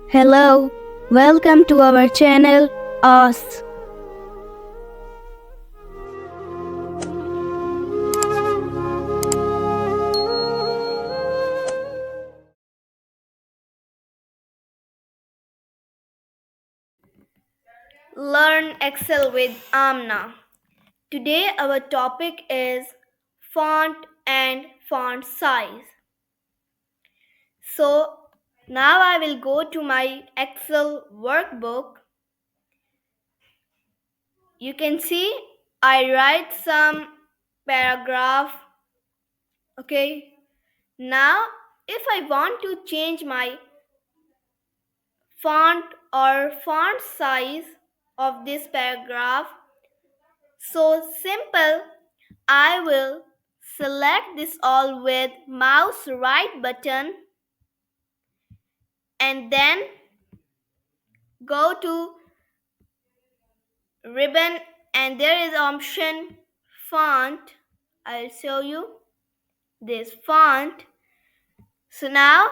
Hello, welcome to our channel Us. Learn Excel with Amna. Today our topic is font and font size. So now I will go to my Excel workbook. You can see I write some paragraph. Okay. Now if I want to change my font or font size of this paragraph, so simple, I will select this all with mouse right button and then go to ribbon and there is option font. I'll show you this font. So now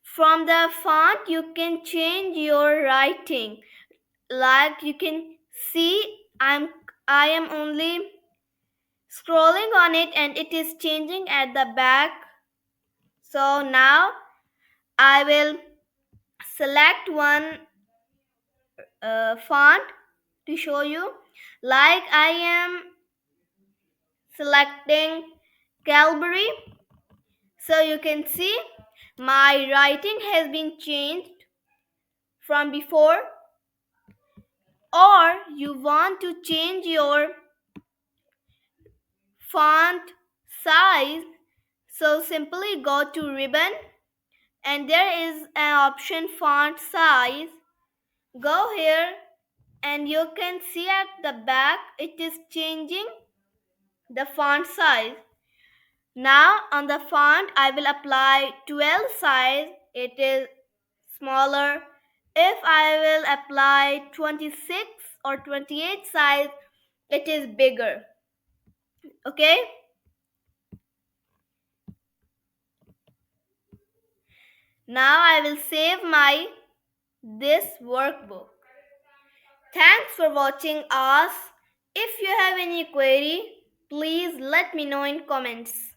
from the font you can change your writing. Like you can see I am only scrolling on it and it is changing at the back. So now I will select one font to show you. Like I am selecting Calvary. So you can see my writing has been changed from before. Or you want to change your font size, so simply go to ribbon and there is an option font size. Go here and you can see at the back it is changing the font size. Now on the font I will apply 12 size, it is smaller. If I will apply 26 or 28 size, it is bigger. Okay. Now I will save my this workbook. Thanks for watching us. If you have any query, please let me know in comments.